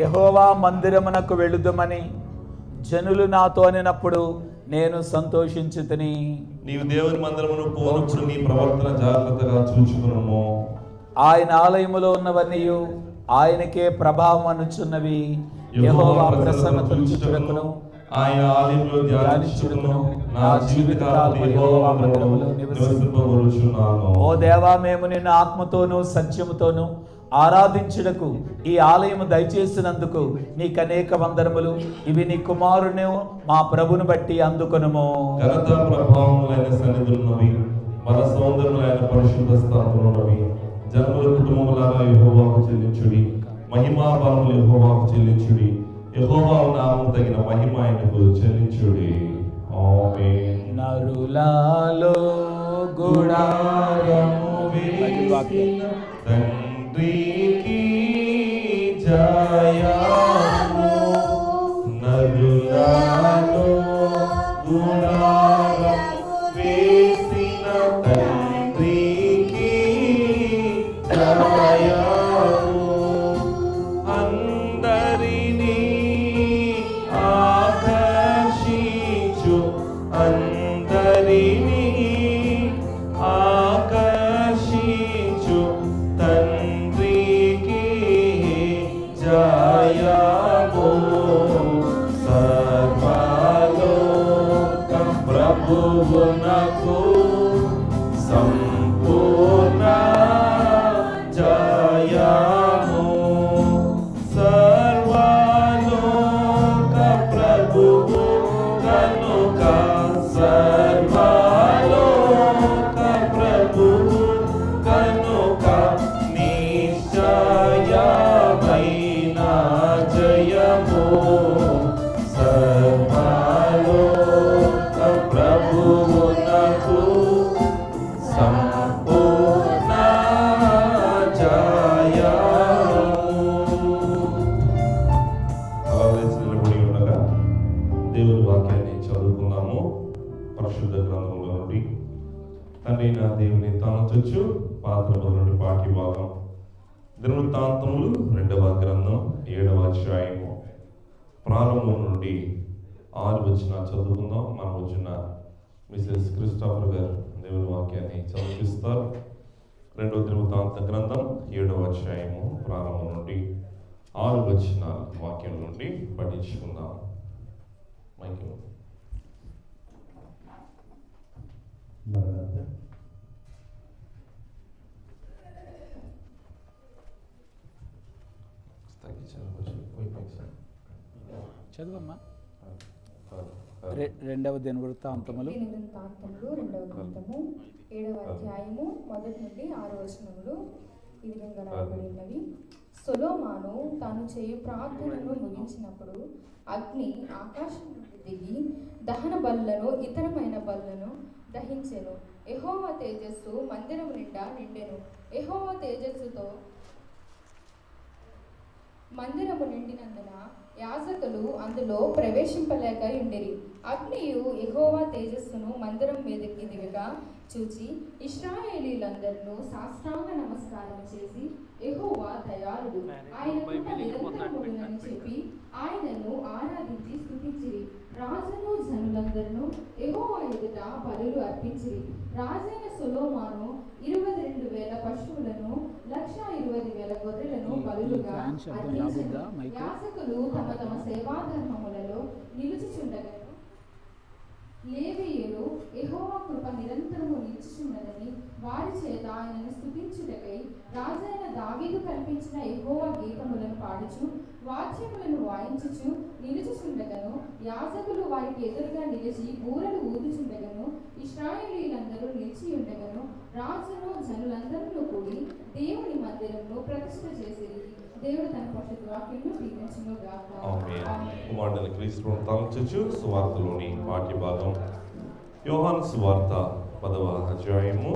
యెహోవా మందిరమునకు వెళుదుమని జనులు నాతో అనినప్పుడు నేను సంతోషించితిని. నీవు దేవుని మందిరమును పోనప్పుడు నీ ప్రవర్తన జాగ్రత్తగా చూచుకునుము. ఆయన ఆలయములో ఉన్నవన్నీ ఆయనకే ప్రభావం అనుచున్నవి. యెహోవా ప్రసన్నతను చూచుటకును ఆయన ఆలయంలో ధ్యానించుటకును నా జీవితకాలం యెహోవా మందిరములో నివసింపగోరుచున్నాను. ఓ దేవా, మేము నిన్ను ఆత్మతోనూ సత్యముతోనూ ఆరాధించుటకు ఈ ఆలయము దయచేసినందుకు నీకు అనేక వందనములు. ఇవి నీ కుమారుని మా ప్రభుని బట్టి అందుకొనుము. ఘనత ప్రభావములైన సన్నిధులున్నవి, మన సౌందర్యములైన పరిశుద్ధ స్థానములున్నవి. జన్మల కుటుంబములారా యెహోవాకు చెల్లించుడి, మహిమా బలములు యెహోవాకు చెల్లించుడి. యెహోవా నామము తగిన మహిమ ఆయనకు చెల్లించుడి. ఆమేన్. నరులలో గుడారము వేసిన తండ్రికి జయము. నరులలో గుడారము వేసిన తండ్రికి జయము. అందరినీ ఆకర్షించు, అందరినీ ఆకర్షించు తండ్రికి జయము. సర్వలోక ప్రభువునకు సంపూర్ణ జయము. సర్వలోక ప్రభువు కనుక, సర్వలోక ప్రభువు కనుక నిశ్చయమైన జయము. సర్వలోక ప్రభువునకు సంపూర్ణ జయము. నిలబడి ఉండగా దేవుని వాక్యాన్ని చదువుకున్నాము. పరిశుద్ధ గ్రంథంలో నుండి తండ్రి నా దేవుని తానొచ్చు పాత్రల నుండి పాఠ్య భాగం దినవృత్తాంతములు 2వ గ్రంథం 7వ అధ్యాయము ప్రారంభం నుండి 6 వచనాలు చదువుకుందాం. మనం వచ్చిన మిసెస్ క్రిస్టోఫర్ గారు దేవుని వాక్యాన్ని చదివిస్తారు. 2వ దినవృత్తాంత గ్రంథం 7వ అధ్యాయము ప్రారంభం నుండి 6 వచనాల వాక్యం నుండి పఠించుకుందాం. మైక్ చదువమ్మా. 2వ దినవృత్తాంతములు 2వ గ్రంథము 7వ అధ్యాయము 1 నుండి 6 వచనములు ఈ విధంగా రాయబడినవి. సొలొమోను తాను చేయు ప్రార్థనను ముగించినప్పుడు అగ్ని ఆకాశం నుండి దిగి దహన బలులను ఇతరమైన బలులను దహించెను. యెహోవా తేజస్సు మందిరము నిండా నిండెను. యెహోవా తేజస్సుతో మందిరము నిండినందున యాజకులు అందులో ప్రవేశింపలేక ఉండిరి. అగ్నియు యెహోవా తేజస్సును మందిరం మీదకి దిగగా చూచి ఇశ్రాయేలీయులందరూ సాష్టాంగ నమస్కారం చేసి, యెహోవా దయాళుడు, ఆయన కృప నిరంతరముండునని చెప్పి ఆయనను ఆరాధించి స్తుతించిరి. రాజును జనులందరూ యెహోవా ఎదుట బలులు అర్పించిరి. రాజైన సొలొమోను 22,000 పశువులను 120,000 గొర్రెలను బలులుగా అర్పించెను. యాజకులు తమ తమ సేవాధర్మములలో నిలుచుచుండగా లేవీయులు యెహోవా కృప నిరంతరము నిలుచుచున్నదని వారి చేత ఆయనను స్తుతించుటకై రాజైన దావీదు కల్పించిన యెహోవా గీతములను పాడుచు వాద్యములను వాయించుచు నిలుచుచుండగను. యాజకులు వారికి ఎదురుగా నిలిచి బూరలు ఊదుచుండగను. ఇశ్రాయేలీయులందరూ నిలిచి ఉండగను. రాజును జనులందరూ కూడి దేవుని మందిరమును ప్రతిష్ఠ చేసిరి. దేవుడు తన పరిశుద్ధ వాక్యమును దీవించును గాక. ఆమేన్. కుమారుడైన క్రీస్తును తలంచుచు సువార్తలోని పాఠ్య భాగం యోహాను సువార్త 10వ అధ్యాయము.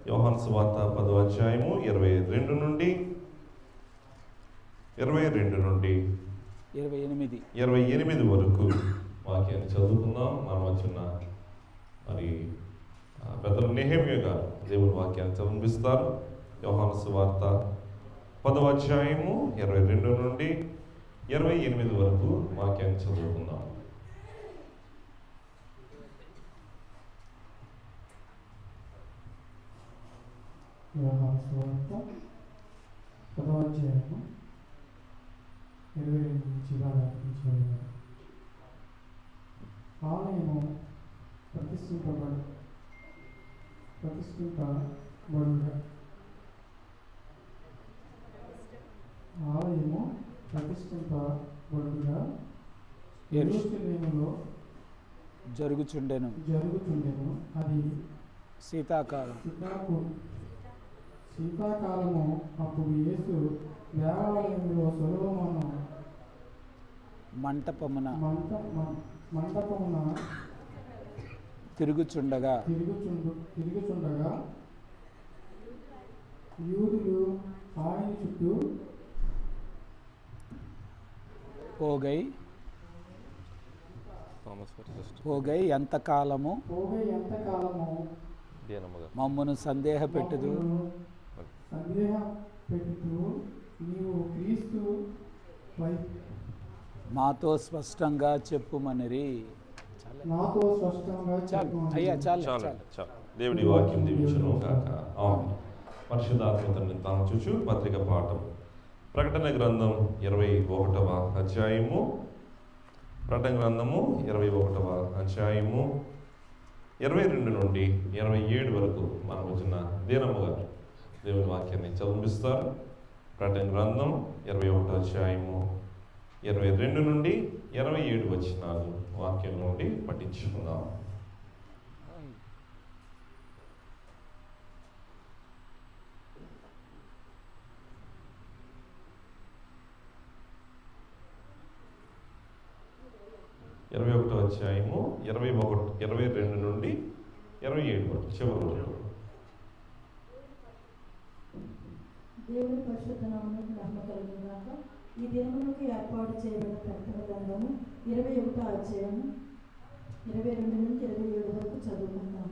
యోహాను సువార్త 10వ అధ్యాయము 22 నుండి 28 వరకు వాక్యాన్ని చదువుకుందాం. మనం వచ్చిన మరి పెద్దలు నెహెమ్యా గారు దేవుని వాక్యాన్ని చదివిస్తారు. యోహాను సువార్త 10వ అధ్యాయము 22 నుండి 28 వరకు వాక్యాన్ని చదువుకుందాం. యోహాను సువార్త 10వ అధ్యాయము 22 నుంచి చదివాను. ఆలయము ప్రతిష్ఠింపబడుట యెరూషలేములో జరుగుచుండెను. అది శీతాకాలము. అప్పుడు యేసు దేవాలయంలో సొలొమోను మంటపమున తిరుగుచుండగా యూదులు ఆయన చుట్టూ పోగై ఎంతకాలము మమ్మను సందేహపెట్టుదు నీవు క్రీస్తు నాతో స్పష్టంగా చెప్పుమనిరి. చాలు. దేవుడి వాక్యం దీవించును గాక. ఆమేన్. పరిశుద్ధాత్మ తండ్రి తాను చూచు పత్రిక పాఠం ప్రకటన గ్రంథం 21వ అధ్యాయము. ప్రకటన గ్రంథము 21వ అధ్యాయము 22 నుండి 27 వరకు మనం వచ్చిన దీనముగా దేవుని వాక్యాన్ని చదివిస్తారు. ప్రకటన గ్రంథం 21వ అధ్యాయము 22 నుండి 27 వచనాలు వాక్యం నుండి పఠించుకుందాం. అధ్యాయము 22 నుండి 27 వరకు చివరి వరకు. దేవుని పరిశుద్ధ నామమునకు మహిమ కలుగును గాక. ఈ దినమునకు ఏర్పాటు చేయబడిన ప్రకటన గ్రంథము 21వ అధ్యాయము 22 నుండి 27 వరకు చదువుకుందాం.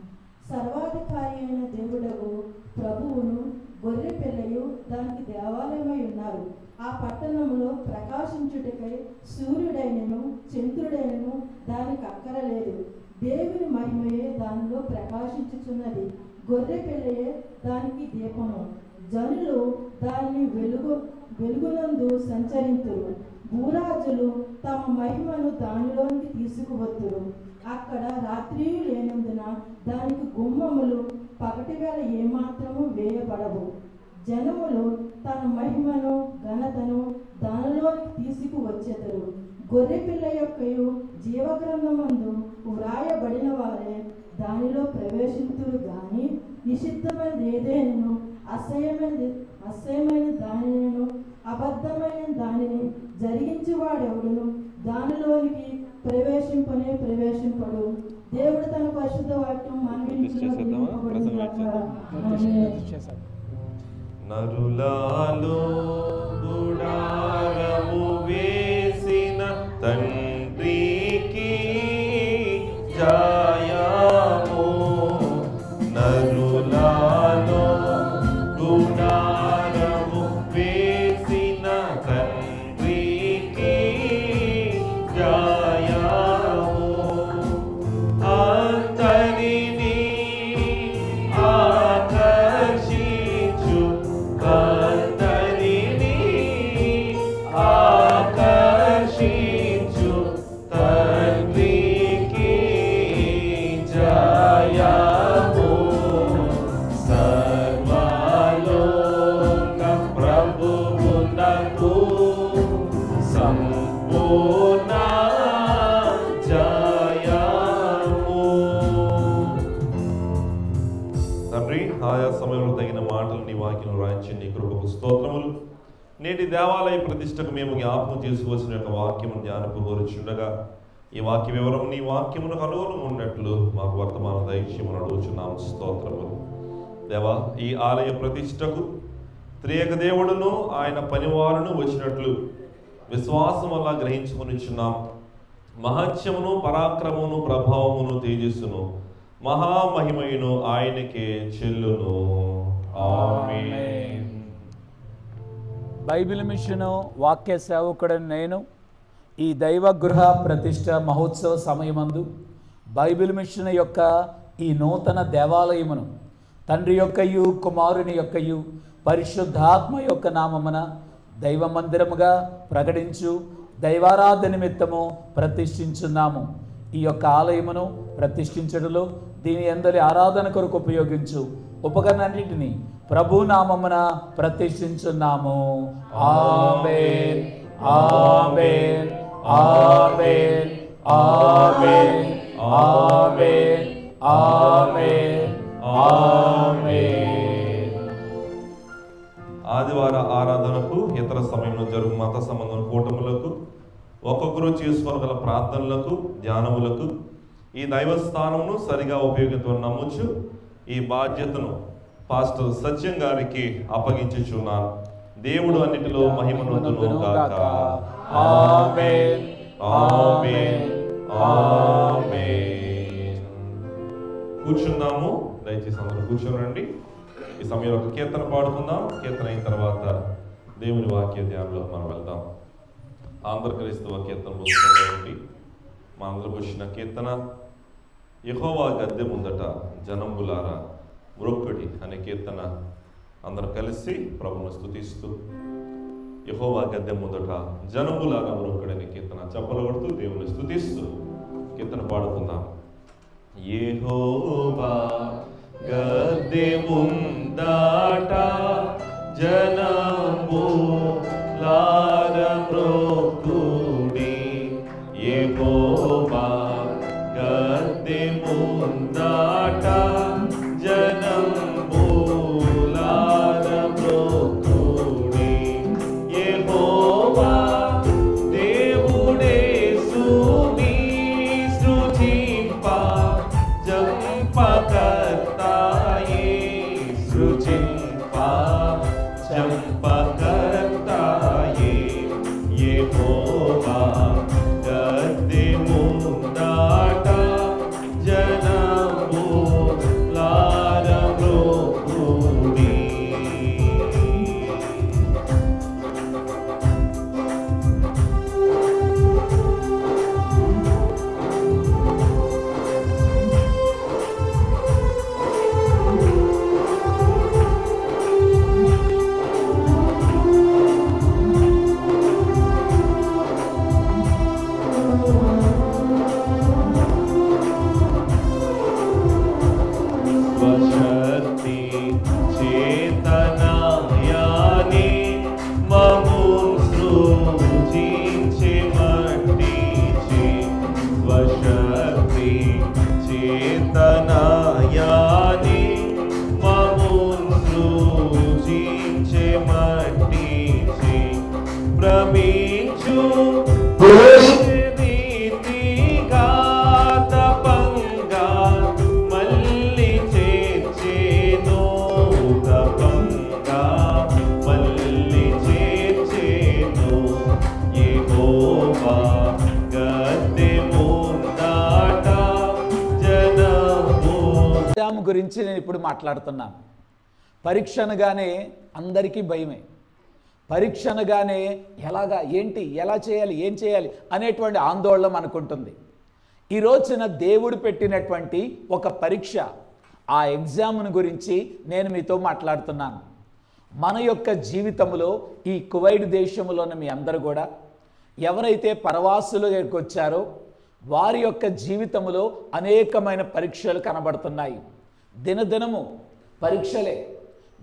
సర్వాధికారి అయిన దేవుడగు ప్రభువును గొర్రె పిల్లయు దానికి దేవాలయమై ఉన్నారు. ఆ పట్టణంలో ప్రకాశించుటకై సూర్యుడైనను చంద్రుడైనను దానికి అక్కరలేదు. దేవుని మహిమయే దానిలో ప్రకాశించుచున్నది. గొర్రె పిల్లయే దానికి దీపము. జనులు దాన్ని వెలుగునందు సంచరింతురు. భూరాజులు తమ మహిమను దానిలోనికి తీసుకువత్తురు. అక్కడ రాత్రి లేనందున దానికి గుమ్మములు పగటివేళ ఏమాత్రము వేయబడవు. జనములు తన మహిమను ఘనతను దానిలోనికి తీసుకువచ్చెదరు. గొర్రెపిల్ల యొక్కయు జీవగ్రంథమందు వ్రాయబడిన వారే దానిలో ప్రవేశింతురు గాని నిషిద్ధమైన ఏదైనను అసహ్యమైన దానిని అబద్ధమైన దానిని జరిగించేవాడెవడును దానిలోనికి ప్రవేశింపడు. దేవుడు తన పరిశుద్ధ వాక్యం నరులాలో గుడారము వేసిన తండ్రికి జయము. నరులాలో గుడారము వేసిన తండ్రికి జయము. అంతరిని ఆకర్షించు కర్తరిని ఆకర్షించు తండ్రికి జయము. సర్వలోక ప్రభువునకు సంపూర్ణ జయము. తండ్రి, ఆయా సమయంలో తగిన మాటలు నీ వాక్యం రాయించి నీ కృపకు స్తోత్రములు. నేటి దేవాలయ ప్రతిష్టకు మేము జ్ఞాపకం చేసుకోవాల్సిన యొక్క వాక్యము ధ్యానపు కోరుచుండగా ఈ వాక్య వివరం నీ వాక్యమునకు అనుగుణంగా ఉన్నట్లు మాకు వర్తమాన దైత్యమును అడుగుచున్నాము. స్తోత్రములు. దేవా, ఈ ఆలయ ప్రతిష్టకు త్రియేక దేవుడును ఆయన పనివారును వచ్చినట్లు విశ్వాసం వల్ల గ్రహించుకొనిచున్నాం. మహత్యమును పరాక్రమమును ప్రభావమును తేజస్సును మహామహిమయును ఆయనకే చెల్లును. ఆమేన్. బైబిల్ మిషను వాక్య సేవకుడని నేను ఈ దైవ గృహ ప్రతిష్ట మహోత్సవ సమయమందు బైబిల్ మిషన్ యొక్క ఈ నూతన దేవాలయమును తండ్రి యొక్కయు కుమారుని యొక్కయు పరిశుద్ధాత్మ యొక్క నామమున దైవ మందిరముగా ప్రకటించు దైవారాధన నిమిత్తము ప్రతిష్ఠించున్నాము. ఈ యొక్క ఆలయమును ప్రతిష్ఠించడంలో దీని అందరి ఆరాధన కొరకు ఉపయోగించు ఉపకరణాన్నింటినీ ప్రభు నామమున ప్రతిష్ఠించున్నాము. ఆమేన్ ఆమేన్ ఆమేన్ ఆమేన్ ఆమేన్ ఆమేన్ ఆమేన్. ఆదివార ఆరాధనకు ఇతర సమయంలో జరుగు మత సంబంధం కూటములకు ఒక్కొక్కరు చేసుకోగల ప్రార్థనలకు ధ్యానములకు ఈ దైవస్థానమును సరిగా ఉపయోగించడం నమ్ముచు ఈ బాధ్యతను పాస్టర్ సత్యం గారికి అప్పగించుచున్నాను. దేవుడు అన్నిటిలో మహిమనొందును గాక. ఆమేన్ ఆమేన్ ఆమేన్. కూర్చుందాము. దయచేసి అందరూ కూర్చోనండి. ఈ సమయంలో ఒక కీర్తన పాడుకుందాం. కీర్తన అయిన తర్వాత దేవుని వాక్య ధ్యానంలో మనం వెళ్దాం. ఆంధ్ర క్రైస్తవ కీర్తన పుస్తకంలో ఉండి మా అందరికి వచ్చిన కీర్తన యెహోవా గద్దె ముందట జనంబులారా మ్రొక్కుడి అనే కీర్తన. అందరం కలిసి ప్రభువును స్తుతిస్తూ యెహోవా గద్దె ముందట జనంబులారా మ్రొక్కుడి అనే కీర్తన చప్పలు కొడుతూ దేవుని స్తుతిస్తూ కీర్తన పాడుకుందాం. యెహోవా గద్దె ముందట జనంబులారా మ్రొక్కుడి. యెహోవా గద్దె ముందట జనంబులారా మ్రొక్కుడి. యెహోవా దేవుడేసుని సృజింప జంపకర్తాయే సృజింప జంపకర్తాయే. యెహోవా గద్దె ముందట జనంబులారా మ్రొక్కుడి. స్వశక్తి చేతనాయాని మమ్మును సృజించె మట్టిచి. స్వశక్తి చేతనాయాని మమ్మును సృజించె మట్టిచి. భ్రమించు రీతిగా తపంగా మళ్ళీ చేర్చెను. తపంగా మళ్ళీ చేర్చెను. యెహోవా గద్దె ముందట ఎగ్జామ్ గురించి నేను ఇప్పుడు మాట్లాడుతున్నాను. పరీక్ష అనగానే అందరికీ భయమే. పరీక్ష అనగానే ఎలాగా ఏంటి ఎలా చేయాలి ఏం చేయాలి అనేటువంటి ఆందోళన మనకుంటుంది. ఈ రోజున దేవుడు పెట్టినటువంటి ఒక పరీక్ష, ఆ ఎగ్జామ్ను గురించి నేను మీతో మాట్లాడుతున్నాను. మన యొక్క జీవితంలో ఈ కువైట్ దేశంలోని మీ అందరూ కూడా ఎవరైతే పరవాసులుగా వచ్చారో వారి యొక్క జీవితంలో అనేకమైన పరీక్షలు కనబడుతున్నాయి. దినదినము పరీక్షలే.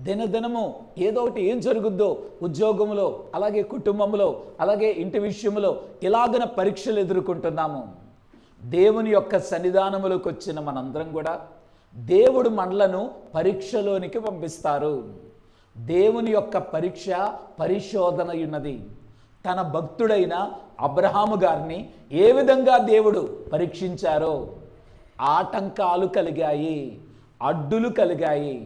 దినదినము ఏదో ఒకటి ఏం జరుగుద్దో ఉద్యోగంలో, అలాగే కుటుంబంలో, అలాగే ఇంటి విషయంలో ఇలాగన పరీక్షలు ఎదుర్కొంటున్నాము. దేవుని యొక్క సన్నిధానములోకి వచ్చిన మనందరం కూడా దేవుడు మనలను పరీక్షలోనికి పంపిస్తారు. దేవుని యొక్క పరీక్ష పరిశోధన ఉన్నది. తన భక్తుడైన అబ్రహాము గారిని ఏ విధంగా దేవుడు పరీక్షించారో ఆటంకాలు కలిగాయి, అడ్డులు కలిగాయి.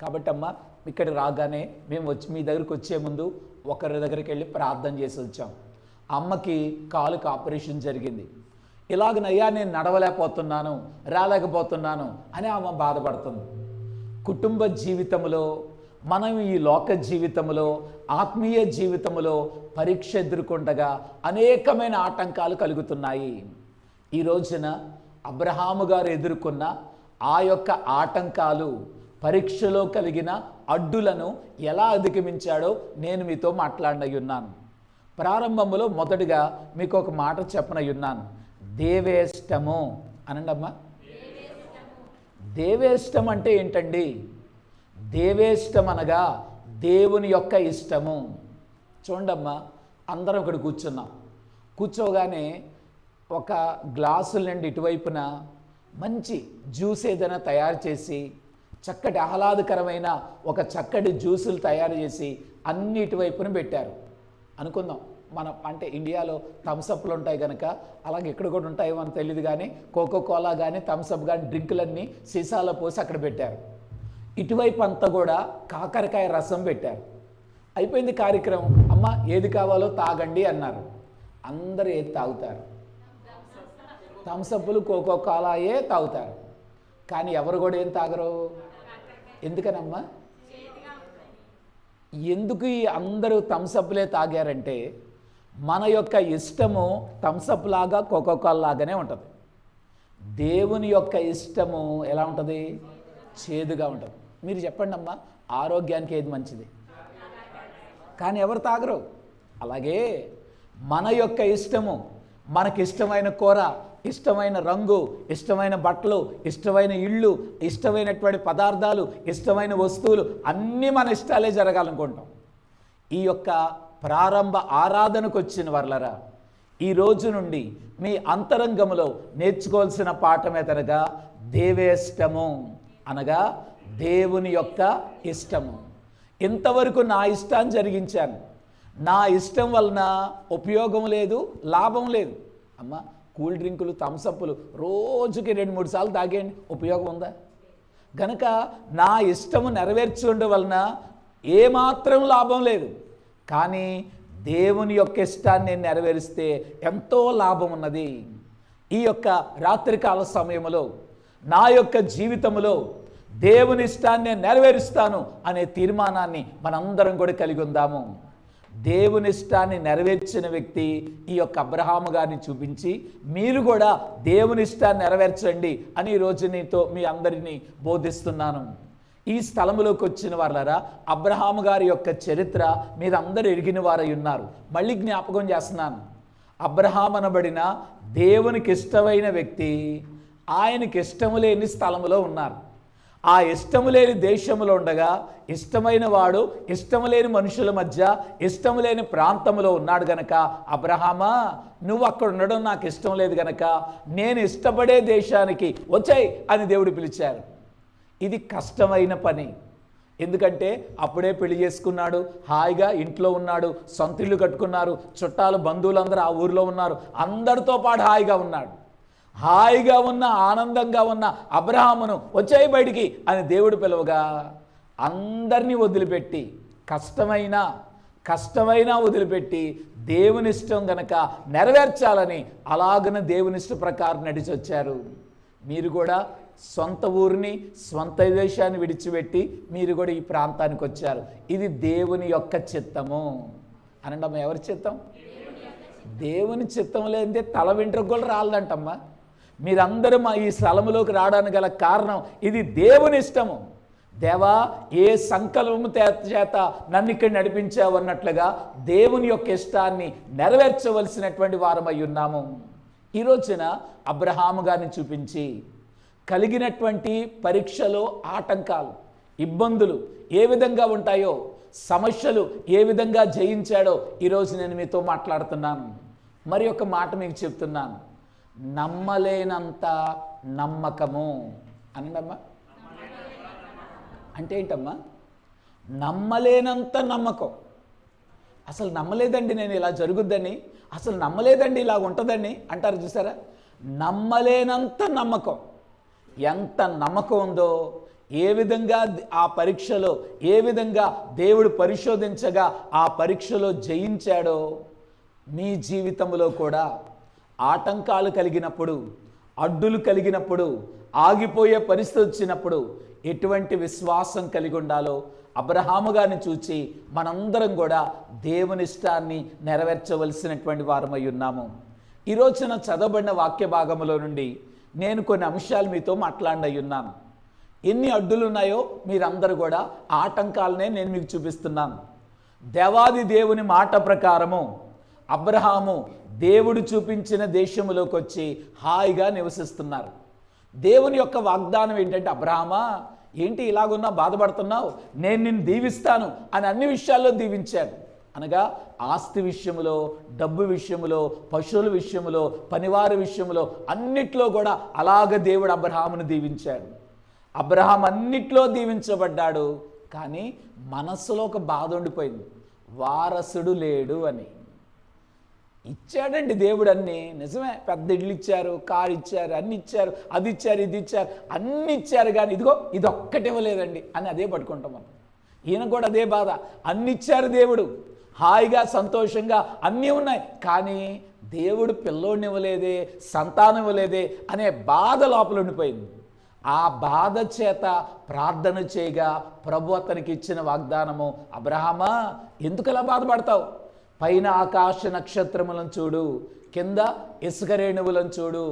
కాబట్టి అమ్మ ఇక్కడ రాగానే మేము మీ దగ్గరికి వచ్చే ముందు ఒకరి దగ్గరికి వెళ్ళి ప్రార్థన చేసి వచ్చాం. అమ్మకి కాలుకి ఆపరేషన్ జరిగింది. ఇలాగనయ్యా నేను నడవలేకపోతున్నాను, రాలేకపోతున్నాను అని ఆమె బాధపడుతుంది. కుటుంబ జీవితంలో మనం ఈ లోక జీవితంలో, ఆత్మీయ జీవితంలో పరీక్ష ఎదుర్కొండగా అనేకమైన ఆటంకాలు కలుగుతున్నాయి. ఈ రోజున అబ్రహాము గారు ఎదుర్కొన్న ఆ యొక్క ఆటంకాలు, పరీక్షలో కలిగిన అడ్డులను ఎలా అధిగమించాడో నేను మీతో మాట్లాడనయ్యున్నాను. ప్రారంభంలో మొదటిగా మీకు ఒక మాట చెప్పనయ్యున్నాను. దేవేష్టము అనండమ్మా. దేవేష్టం అంటే ఏంటండి? దేవేష్టం అనగా దేవుని యొక్క ఇష్టము. చూడండమ్మా, అందరం ఇక్కడ కూర్చున్నాం. కూర్చోగానే ఒక గ్లాసుల నుండి ఇటువైపున మంచి జ్యూస్ ఏదైనా తయారు చేసి, చక్కటి ఆహ్లాదకరమైన ఒక చక్కటి జ్యూసులు తయారు చేసి అన్ని ఇటువైపున పెట్టారు అనుకుందాం. మన అంటే ఇండియాలో థమ్సప్లు ఉంటాయి కనుక అలాగే ఇక్కడ కూడా ఉంటాయో అని తెలియదు, కానీ కోకో కోలా కానీ థమ్సప్ కానీ డ్రింకులన్నీ సీసాలో పోసి అక్కడ పెట్టారు. ఇటువైపు అంతా కూడా కాకరకాయ రసం పెట్టారు. అయిపోయింది కార్యక్రమం. అమ్మ ఏది కావాలో తాగండి అన్నారు. అందరూ ఏది తాగుతారు? థమ్సప్లు కోకో కోలాయే తాగుతారు. కానీ ఎవరు కూడా ఏం తాగరు. ఎందుకనమ్మా? ఎందుకు ఈ అందరూ థమ్సప్లే తాగారంటే మన యొక్క ఇష్టము థమ్సప్ లాగా కోకో కోలా లాగానే ఉంటుంది. దేవుని యొక్క ఇష్టము ఎలా ఉంటుంది? చేదుగా ఉంటుంది. మీరు చెప్పండి అమ్మా, ఆరోగ్యానికి ఏది మంచిది? కానీ ఎవరు తాగరు. అలాగే మన యొక్క ఇష్టము, మనకిష్టమైన కూర, ఇష్టమైన రంగు, ఇష్టమైన బట్టలు, ఇష్టమైన ఇళ్ళు, ఇష్టమైనటువంటి పదార్థాలు, ఇష్టమైన వస్తువులు అన్నీ మన ఇష్టాలే జరగాలనుకుంటాం. ఈ యొక్క ప్రారంభ ఆరాధనకు వచ్చిన వర్లరా, ఈ రోజు నుండి మీ అంతరంగములో నేర్చుకోవాల్సిన పాఠం ఏదనగా దేవేష్టము అనగా దేవుని యొక్క ఇష్టము. ఇంతవరకు నా ఇష్టాన్ని జరిగించాను, నా ఇష్టం వలన ఉపయోగం లేదు, లాభం లేదు. అమ్మ కూల్ డ్రింకులు, థమ్సప్లు రోజుకి 2-3 సార్లు తాగేయండి, ఉపయోగం ఉందా? గనక నా ఇష్టము నెరవేర్చుండడం వలన ఏమాత్రం లాభం లేదు. కానీ దేవుని యొక్క ఇష్టాన్ని నేను నెరవేరిస్తే ఎంతో లాభం ఉన్నది. ఈ యొక్క రాత్రికాల సమయంలో నా యొక్క జీవితంలో దేవుని ఇష్టాన్ని నేను నెరవేరుస్తాను అనే తీర్మానాన్ని మనందరం కూడా కలిగి ఉందాము. దేవుని ఇష్టాన్ని నెరవేర్చిన వ్యక్తి ఈ యొక్క అబ్రహాము గారిని చూపించి మీరు కూడా దేవుని ఇష్టాన్ని నెరవేర్చండి అని ఈరోజు నీతో మీ అందరినీ బోధిస్తున్నాను. ఈ స్థలంలోకి వచ్చిన వాళ్ళరా, అబ్రహాము గారి యొక్క చరిత్ర మీరు అందరూ ఎరిగిన వారై ఉన్నారు. మళ్ళీ జ్ఞాపకం చేస్తున్నాను. అబ్రహాము అనబడిన దేవునికి ఇష్టమైన వ్యక్తి ఆయనకి ఇష్టము లేని స్థలంలో ఉన్నారు. ఆ ఇష్టము లేని దేశంలో ఉండగా ఇష్టమైన వాడు ఇష్టము లేని మనుషుల మధ్య ఇష్టము లేని ప్రాంతంలో ఉన్నాడు గనక, అబ్రహామా నువ్వు అక్కడ ఉండడం నాకు ఇష్టం లేదు గనక నేను ఇష్టపడే దేశానికి వచ్చాయి అని దేవుడు పిలిచారు. ఇది కష్టమైన పని. ఎందుకంటే అప్పుడే పెళ్లి చేసుకున్నాడు, హాయిగా ఇంట్లో ఉన్నాడు, సొంత ఇల్లు కట్టుకున్నారు, చుట్టాలు బంధువులందరూ ఆ ఊరిలో ఉన్నారు, అందరితో పాటు హాయిగా ఉన్నాడు. హాయిగా ఉన్న ఆనందంగా ఉన్న అబ్రహామును వచ్చాయి బయటికి అని దేవుడు పిలవగా అందరినీ వదిలిపెట్టి కష్టమైన వదిలిపెట్టి దేవుని ఇష్టం గనక నెరవేర్చాలని అలాగన దేవుని ఇష్ట ప్రకారం నడిచి వచ్చారు. మీరు కూడా సొంత ఊరిని, సొంత దేశాన్ని విడిచిపెట్టి మీరు కూడా ఈ ప్రాంతానికి వచ్చారు. ఇది దేవుని యొక్క చిత్తము అనండి అమ్మ. ఎవరి చిత్తం? దేవుని చిత్తం లేదే తల వెంట్రుక కూడా రాలదంటమ్మా. మీరందరూ మా ఈ స్థలంలోకి రావడానికి గల కారణం ఇది దేవుని ఇష్టము. దేవా ఏ సంకల్పము చేత నన్ను ఇక్కడ నడిపించావు అన్నట్లుగా దేవుని యొక్క ఇష్టాన్ని నెరవేర్చవలసినటువంటి వారమై ఉన్నాము. ఈ రోజున అబ్రహాము గారిని చూపించి కలిగినటువంటి పరీక్షలో ఆటంకాలు, ఇబ్బందులు ఏ విధంగా ఉంటాయో, సమస్యలు ఏ విధంగా జయించాడో ఈరోజు నేను మీతో మాట్లాడుతున్నాను. మరి ఒక మాట మీకు చెప్తున్నాను. నమ్మలేనంత నమ్మకము అనండమ్మా. అంటే ఏంటమ్మా? నమ్మలేనంత నమ్మకం. అసలు నమ్మలేదండి నేను ఇలా జరుగుద్దని, అసలు నమ్మలేదండి ఇలా ఉంటుందని అంటారు చూసారా. నమ్మలేనంత నమ్మకం. ఎంత నమ్మకం ఉందో, ఏ విధంగా ఆ పరీక్షలో ఏ విధంగా దేవుడు పరిశోధించగా ఆ పరీక్షలో జయించాడో మీ జీవితంలో కూడా ఆటంకాలు కలిగినప్పుడు, అడ్డులు కలిగినప్పుడు, ఆగిపోయే పరిస్థితి వచ్చినప్పుడు ఎటువంటి విశ్వాసం కలిగి ఉండాలో అబ్రహాము గారిని చూచి మనందరం కూడా దేవుని ఇష్టాన్ని నెరవేర్చవలసినటువంటి వారమై ఉన్నాము. ఈ రోజున చదవబడిన వాక్య భాగంలో నుండి నేను కొన్ని అంశాలు మీతో మాట్లాడి ఉన్నాను. ఎన్ని అడ్డులు ఉన్నాయో మీరందరూ కూడా ఆటంకాలనే నేను మీకు చూపిస్తున్నాను. దేవాది దేవుని మాట ప్రకారము అబ్రహాము దేవుడు చూపించిన దేశంలోకి వచ్చి హాయిగా నివసిస్తున్నారు. దేవుని యొక్క వాగ్దానం ఏంటంటే, అబ్రహామా ఏంటి ఇలాగున్నా బాధపడుతున్నావు, నేను నిన్ను దీవిస్తాను అని అన్ని విషయాల్లో దీవించాడు. అనగా ఆస్తి విషయంలో, డబ్బు విషయంలో, పశువుల విషయంలో, పనివారి విషయంలో అన్నిట్లో కూడా అలాగ దేవుడు అబ్రహామును దీవించాడు. అబ్రహాం అన్నిట్లో దీవించబడ్డాడు. కానీ మనస్సులో ఒక బాధ ఉండిపోయింది, వారసుడు లేడు అని. ఇచ్చాడండి దేవుడు అన్నీ, నిజమే, పెద్ద ఇల్లు ఇచ్చారు, కారు ఇచ్చారు, అన్ని ఇచ్చారు, అది ఇచ్చారు, ఇది ఇచ్చారు, అన్ని ఇచ్చారు. కానీ ఇదిగో ఇది ఒక్కటి ఇవ్వలేదండి అని అదే పట్టుకుంటాం మనం. ఈయన కూడా అదే బాధ, అన్ని ఇచ్చారు దేవుడు, హాయిగా సంతోషంగా అన్నీ ఉన్నాయి, కానీ దేవుడు పిల్లోడిని ఇవ్వలేదే, సంతానం ఇవ్వలేదే అనే బాధ లోపల ఉండిపోయింది. ఆ బాధ చేత ప్రార్థన చేయగా ప్రభు అతనికి ఇచ్చిన వాగ్దానము, అబ్రహామా ఎందుకు అలా బాధపడతావు, పైన ఆకాశ నక్షత్రములను చూడు, కింద ఇసుక రేణువులను చూడు,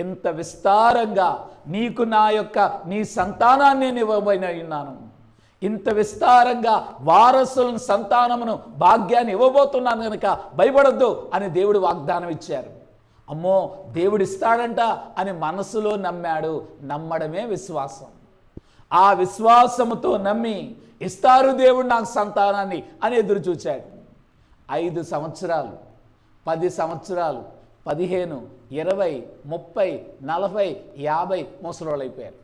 ఇంత విస్తారంగా నీకు నీ సంతానాన్ని నేను ఇవ్వబోయిన ఉన్నాను, ఇంత విస్తారంగా వారసులను, సంతానమును, భాగ్యాన్ని ఇవ్వబోతున్నాను కనుక భయపడొద్దు అని దేవుడు వాగ్దానం ఇచ్చారు. అమ్మో దేవుడు ఇస్తాడంట అని మనసులో నమ్మాడు. నమ్మడమే విశ్వాసం. ఆ విశ్వాసముతో నమ్మి ఇస్తారు దేవుడు నాకు సంతానాన్ని అని ఎదురు చూచాడు. 5 సంవత్సరాలు, 10 సంవత్సరాలు, 15, 20, 30, 40, 50 ముసలోళ్ళు అయిపోయారు.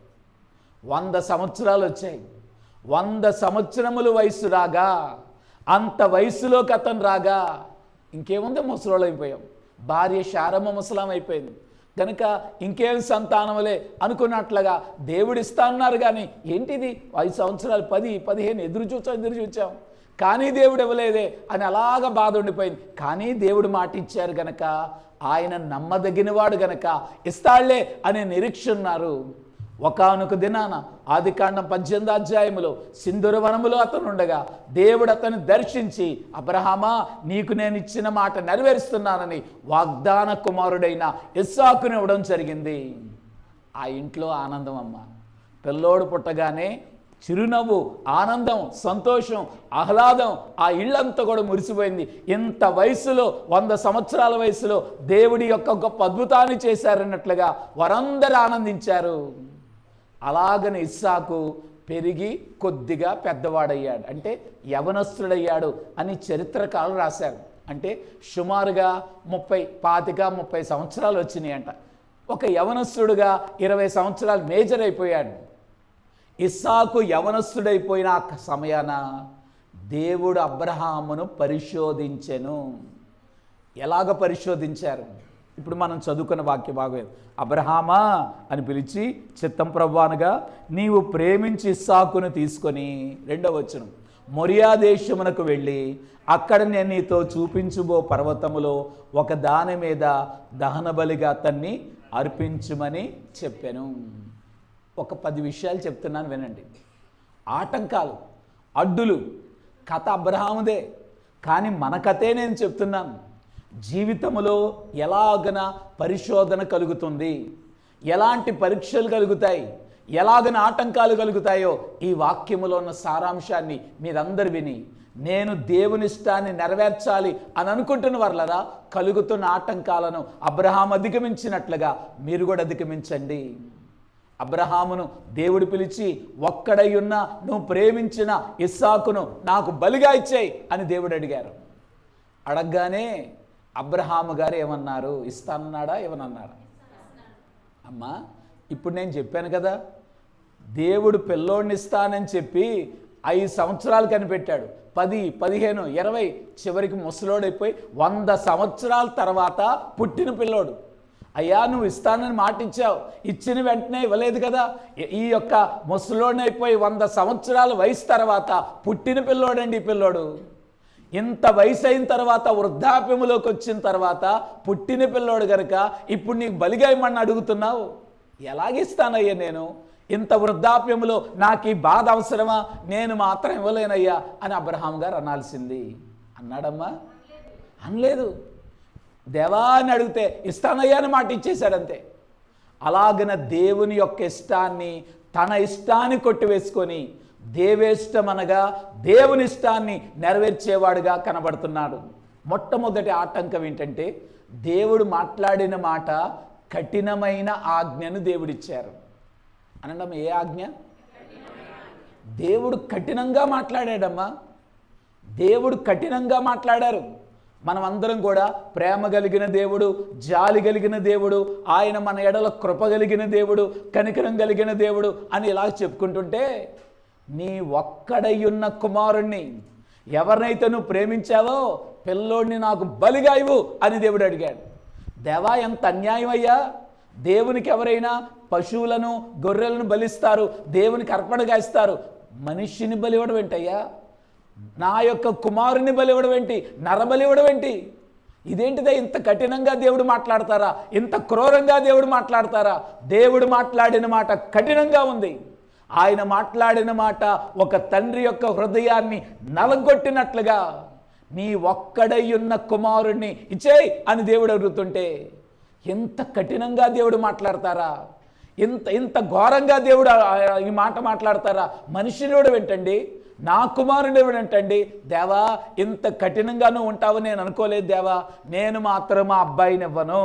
100 సంవత్సరాలు వచ్చాయి. 100 సంవత్సరములు వయసు రాగా, అంత వయసులోకి అతను రాగా ఇంకేముంది, ముసలోళ్ళు అయిపోయాం. భార్య శారమ్మ ముసలాం అయిపోయింది కనుక ఇంకేం సంతానములే అనుకున్నట్లుగా దేవుడు ఇస్తా అన్నారు. కానీ ఏంటిది 5 సంవత్సరాలు, 10, 15 ఎదురు చూచాం కానీ దేవుడు ఇవ్వలేదే అని అలాగా బాధ ఉండిపోయింది. కానీ దేవుడు మాట ఇచ్చారు గనక, ఆయన నమ్మదగినవాడు గనక ఇస్తాళ్లే అనే నిరీక్ష ఉన్నారు. ఒకానొక దినాన ఆదికాండం 18వ అధ్యాయములో సింధూర వనములో అతను ఉండగా దేవుడు అతన్ని దర్శించి, అబ్రహామా నీకు నేను ఇచ్చిన మాట నెరవేరుస్తున్నానని వాగ్దాన కుమారుడైన ఇస్సాకుని ఇవ్వడం జరిగింది. ఆ ఇంట్లో ఆనందం అమ్మ. పిల్లోడు పుట్టగానే చిరునవ్వు, ఆనందం, సంతోషం, ఆహ్లాదం, ఆ ఇళ్ళంతా కూడా మురిసిపోయింది. ఇంత వయసులో, 100 సంవత్సరాల వయసులో దేవుడి యొక్క గొప్ప అద్భుతాన్ని చేశారన్నట్లుగా వారందరూ ఆనందించారు. అలాగని ఇస్సాకు పెరిగి కొద్దిగా పెద్దవాడయ్యాడు, అంటే యవనస్తుడయ్యాడు అని చరిత్రకారులు రాశారు. అంటే సుమారుగా 30 సంవత్సరాలు వచ్చినాయి అంట. ఒక యవనస్తుడుగా 20 సంవత్సరాలు మేజర్ అయిపోయాడు. ఇస్సాకు యవనస్తుడైపోయిన సమయాన దేవుడు అబ్రహామును పరిశోధించెను. ఎలాగ పరిశోధించారు? ఇప్పుడు మనం చదువుకున్న వాక్య భాగం, అబ్రహామా అని పిలిచి చిత్తం ప్రభు అనగా నీవు ప్రేమించి ఇస్సాకును తీసుకొని, 2వ వచనం, మొరియా దేశమునకు వెళ్ళి అక్కడ నేను నీతో చూపించుబో పర్వతములో ఒక దాని మీద దహన బలిగా అతన్ని అర్పించుమని చెప్పాను. ఒక 10 విషయాలు చెప్తున్నాను వినండి. ఆటంకాలు, అడ్డులు, కథ అబ్రహాముదే, కానీ మన కథే నేను చెప్తున్నాను. జీవితంలో ఎలాగన పరిశోధన కలుగుతుంది, ఎలాంటి పరీక్షలు కలుగుతాయి, ఎలాగన ఆటంకాలు కలుగుతాయో ఈ వాక్యములో ఉన్న సారాంశాన్ని మీరందరూ విని, నేను దేవుని ఇష్టాన్ని నెరవేర్చాలి అని అనుకుంటున్న వాళ్ళరా కలుగుతున్న ఆటంకాలను అబ్రహాం అధిగమించినట్లుగా మీరు కూడా అధిగమించండి. అబ్రహామును దేవుడు పిలిచి, ఒక్కడై ఉన్న నువ్వు ప్రేమించిన ఇస్సాకును నాకు బలిగా ఇచ్చేయి అని దేవుడు అడిగారు. అడగగానే అబ్రహాము గారు ఏమన్నారు? ఇస్తానన్నాడా, ఏమన్నాడా? అమ్మా ఇప్పుడు నేను చెప్పాను కదా, దేవుడు పిల్లోడిని ఇస్తానని చెప్పి 5 సంవత్సరాలు కనిపెట్టాడు, 10, 15, 20, చివరికి ముసలోడైపోయి 100 సంవత్సరాల తర్వాత పుట్టిన పిల్లోడు. అయ్యా నువ్వు ఇస్తానని మాట ఇచ్చావు, ఇచ్చిన వెంటనే ఇవ్వలేదు కదా. ఈ యొక్క ముసలోడిని అయిపోయి 100 సంవత్సరాల వయసు తర్వాత పుట్టిన పిల్లోడండి ఈ పిల్లోడు. ఇంత వయసు అయిన తర్వాత, వృద్ధాప్యములోకి వచ్చిన తర్వాత పుట్టిన పిల్లోడు కనుక ఇప్పుడు నీకు బలిగా ఇమ్మని అడుగుతున్నావు. ఎలాగిస్తానయ్యా నేను? ఇంత వృద్ధాప్యంలో నాకు ఈ బాధ అవసరమా, నేను మాత్రం ఇవ్వలేనయ్యా అని అబ్రహాం గారు అనాల్సింది. అన్నాడమ్మా? అనలేదు. దేవా అని అడిగితే ఇస్తానయ్యా అని మాట ఇచ్చేశాడంతే. అలాగన దేవుని యొక్క ఇష్టాన్ని తన ఇష్టాన్ని కొట్టివేసుకొని దేవేష్టం అనగా దేవుని ఇష్టాన్ని నెరవేర్చేవాడుగా కనబడుతున్నాడు. మొట్టమొదటి ఆటంకం ఏంటంటే దేవుడు మాట్లాడిన మాట కఠినమైన ఆజ్ఞను దేవుడిచ్చారు. అనడం ఏ ఆజ్ఞ? దేవుడు కఠినంగా మాట్లాడాడమ్మా. దేవుడు కఠినంగా మాట్లాడారు. మనం అందరం కూడా ప్రేమ కలిగిన దేవుడు, జాలి కలిగిన దేవుడు, ఆయన మన ఎడల కృప కలిగిన దేవుడు, కనికరం కలిగిన దేవుడు అని ఇలా చెప్పుకుంటుంటే, నీ ఒక్కడయ్యున్న కుమారుణ్ణి ఎవరినైతే నువ్వు ప్రేమించావో పిల్లోడిని నాకు బలిగా ఇవ్వు అని దేవుడు అడిగాడు. దేవా, ఎంత అన్యాయం అయ్యా! దేవునికి ఎవరైనా పశువులను గొర్రెలను బలిస్తారు, దేవునికి అర్పణగా ఇస్తారు. మనిషిని బలివ్వడం ఏంటయ్యా? నా యొక్క కుమారుని బలివ్వడం ఏంటి? నరబలివ్వడం ఏంటి? ఇదేంటిదే? ఇంత కఠినంగా దేవుడు మాట్లాడతారా? ఇంత క్రూరంగా దేవుడు మాట్లాడతారా? దేవుడు మాట్లాడిన మాట కఠినంగా ఉంది. ఆయన మాట్లాడిన మాట ఒక తండ్రి యొక్క హృదయాన్ని నలగొట్టినట్లుగా, నీ ఒక్కడయ్యున్న కుమారుణ్ణి ఇచ్చేయ్ అని దేవుడు అడుగుతుంటే ఎంత కఠినంగా దేవుడు మాట్లాడతారా? ఇంత ఘోరంగా దేవుడు ఈ మాట మాట్లాడతారా? మనిషిని ఏంటండి, నా కుమారుడు ఎవడంటండి? దేవా, ఇంత కఠినంగా నువ్వు ఉంటావు నేను అనుకోలేదు దేవా. నేను మాత్రం మా అబ్బాయిని ఇవ్వను,